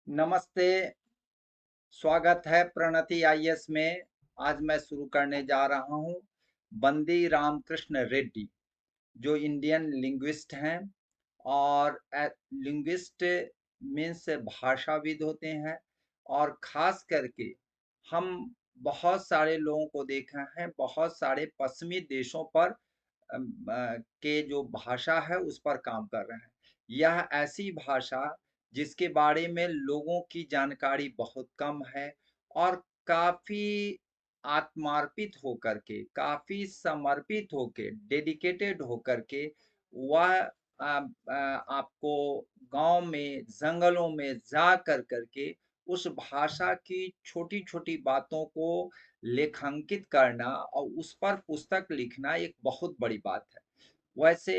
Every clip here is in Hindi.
नमस्ते, स्वागत है प्रणति आईएएस में। आज मैं शुरू करने जा रहा हूँ बंदी रामकृष्ण रेड्डी, जो इंडियन लिंग्विस्ट हैं और लिंग्विस्ट मीन्स भाषाविद होते हैं। और खास करके हम बहुत सारे लोगों को देखा है, बहुत सारे पश्चिमी देशों पर के जो भाषा है उस पर काम कर रहे हैं। यह ऐसी भाषा जिसके बारे में लोगों की जानकारी बहुत कम है और काफ़ी आत्मार्पित होकर के, काफ़ी समर्पित होके, डेडिकेटेड होकर के वह आपको गाँव में, जंगलों में जा कर के उस भाषा की छोटी-छोटी बातों को लेखांकित करना और उस पर पुस्तक लिखना एक बहुत बड़ी बात है। वैसे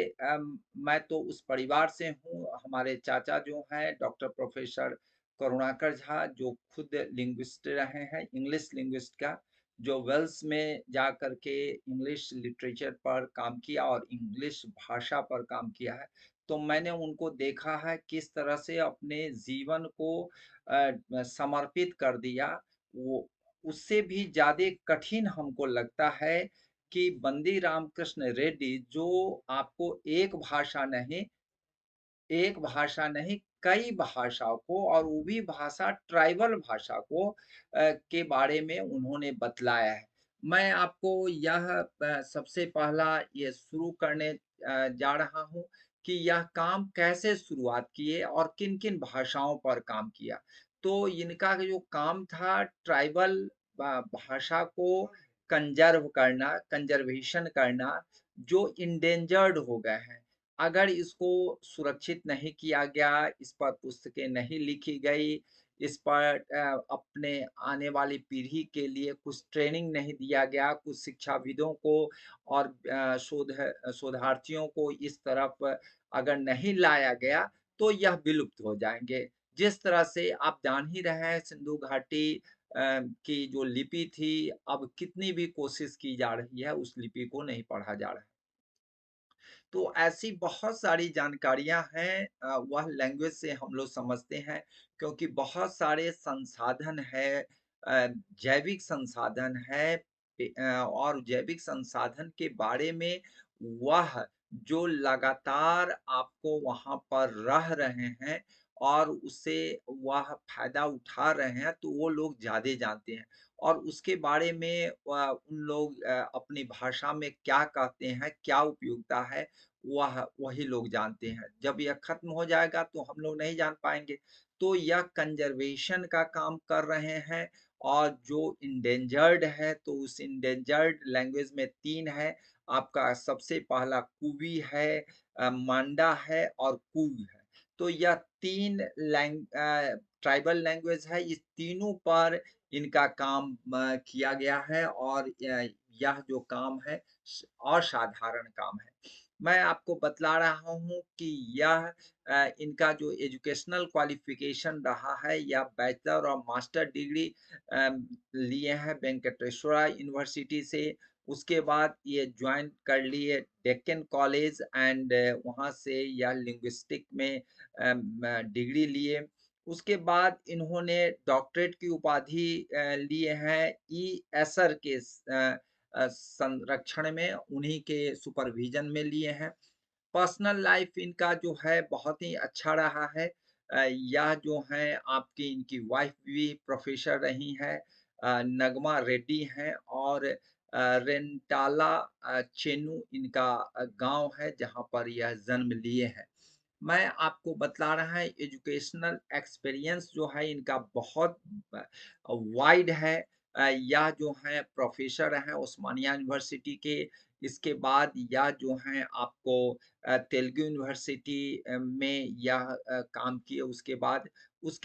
मैं तो उस परिवार से हूँ, हमारे चाचा जो हैं डॉक्टर प्रोफेसर करुणाकर झा, जो खुद लिंग्विस्ट रहे हैं, इंग्लिश लिंग्विस्ट का, जो वेल्स में जा कर के इंग्लिश लिटरेचर पर काम किया और इंग्लिश भाषा पर काम किया है। तो मैंने उनको देखा है किस तरह से अपने जीवन को समर्पित कर दिया। वो उससे भी ज़्यादा कठिन हमको लगता है कि बंदी रामकृष्ण रेड्डी जो आपको एक भाषा नहीं कई भाषाओं को, और वो भी भाषा ट्राइबल भाषा को के बारे में उन्होंने बतलाया है। मैं आपको यह सबसे पहला ये शुरू करने जा रहा हूँ कि यह काम कैसे शुरुआत किए और किन-किन भाषाओं पर काम किया। तो इनका जो काम था ट्राइबल भाषा को कंज़र्वेशन करना, जो इंडेंजर्ड हो गए हैं। अगर इसको सुरक्षित नहीं किया गया, इस पर पुस्तकें नहीं लिखी गई, इस पर अपने आने वाली पीढ़ी के लिए कुछ ट्रेनिंग नहीं दिया गया, कुछ शिक्षाविदों को और शोधार्थियों को इस तरफ अगर नहीं लाया गया, तो यह विलुप्त हो जाएँगे। जिस तरह से आप जान ही रहे हैं सिंधु घाटी की जो लिपि थी, अब कितनी भी कोशिश की जा रही है, उस लिपि को नहीं पढ़ा जा रहा है। तो ऐसी बहुत सारी जानकारियाँ हैं, वह लैंग्वेज से हम लोग समझते हैं क्योंकि बहुत सारे संसाधन है, जैविक संसाधन है, और जैविक संसाधन के बारे में वह जो लगातार आपको वहाँ पर रह रहे हैं और उससे वह फ़ायदा उठा रहे हैं, तो वो लोग ज़्यादा जानते हैं। और उसके बारे में उन लोग अपनी भाषा में क्या कहते हैं, क्या उपयोगिता है, वही लोग जानते हैं। जब यह खत्म हो जाएगा तो हम लोग नहीं जान पाएँगे। तो यह कंज़र्वेशन का काम कर रहे हैं और जो इंडेंजर्ड है तो उस इंडेंजर्ड लैंग्वेज में 3 है। आपका सबसे पहला कुवी है, मांडा है और कूल है। तो यह 3 ट्राइबल लैंग्वेज है। इस तीनों पर इनका काम किया गया है और यह जो काम है असाधारण काम है। मैं आपको बतला रहा हूँ कि यह इनका जो एजुकेशनल क्वालिफ़िकेशन रहा है, या बैचलर और मास्टर डिग्री लिए हैं वेंकटेश्वरा यूनिवर्सिटी से। उसके बाद ये जॉइन कर लिए डेक्कन कॉलेज एंड वहाँ से यह लिंग्विस्टिक में डिग्री लिए। उसके बाद इन्होंने डॉक्टरेट की उपाधि लिए हैं एसर के संरक्षण में, उन्हीं के सुपरविज़न में लिए हैं। पर्सनल लाइफ इनका जो है बहुत ही अच्छा रहा है। यह जो हैं आपकी इनकी वाइफ भी प्रोफ़ेसर रही हैं, नगमा रेड्डी हैं, और रेंटाला चेन्नू इनका गाँव है जहाँ पर यह जन्म लिए हैं। मैं आपको बतला रहा है एजुकेशनल एक्सपीरियंस जो है इनका बहुत अ, वाइड है। यह जो हैं प्रोफ़ेसर हैं उस्मानिया यूनिवर्सिटी के। इसके बाद यह जो हैं आपको तेलुगु यूनिवर्सिटी में यह काम किए। उसके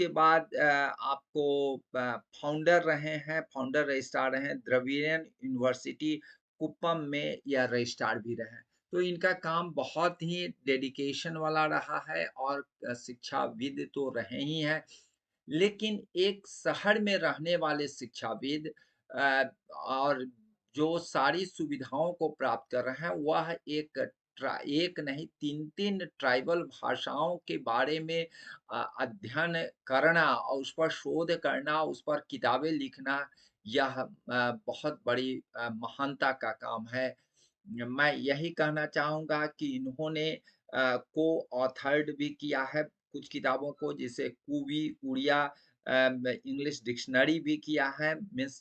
बाद आपको फाउंडर रहे हैं, फाउंडर रजिस्ट्रार रहे हैं द्रविड़ियन यूनिवर्सिटी कुप्पम में, यह रजिस्ट्रार भी रहे हैं। तो इनका काम बहुत ही डेडिकेशन वाला रहा है और शिक्षाविद तो रहे ही हैं। लेकिन एक शहर में रहने वाले शिक्षाविद और जो सारी सुविधाओं को प्राप्त कर रहे हैं, वह एक एक नहीं 3-3 ट्राइबल भाषाओं के बारे में अध्ययन करना और उस पर शोध करना, उस पर किताबें लिखना, यह बहुत बड़ी महानता का काम है। मैं यही कहना चाहूँगा कि इन्होंने को-ऑथर्ड भी किया है कुछ किताबों को, जैसे कूवी उड़िया इंग्लिश डिक्शनरी भी किया है, मीन्स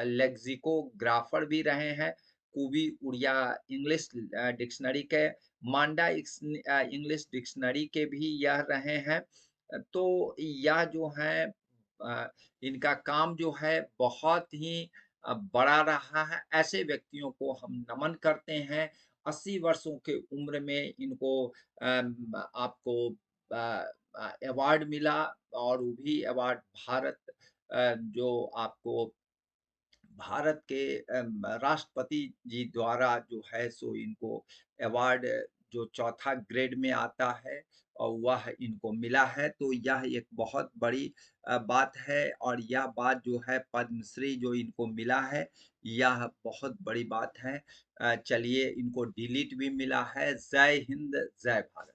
लेक्सिकोग्राफर भी रहे हैं। कूवी उड़िया इंग्लिश डिक्शनरी के, मांडा इंग्लिश डिक्शनरी के भी यह रहे हैं। तो यह जो है इनका काम जो है बहुत ही बड़ा रहा है। ऐसे व्यक्तियों को हम नमन करते हैं। 80 वर्षों के उम्र में इनको आपको अवार्ड मिला और वो भी अवार्ड भारत जो आपको भारत के राष्ट्रपति जी द्वारा जो है सो इनको अवार्ड जो चौथा ग्रेड में आता है और वह इनको मिला है। तो यह एक बहुत बड़ी बात है और यह बात जो है पद्मश्री जो इनको मिला है, यह बहुत बड़ी बात है। चलिए इनको डिलीट भी मिला है। जय हिंद, जय भारत।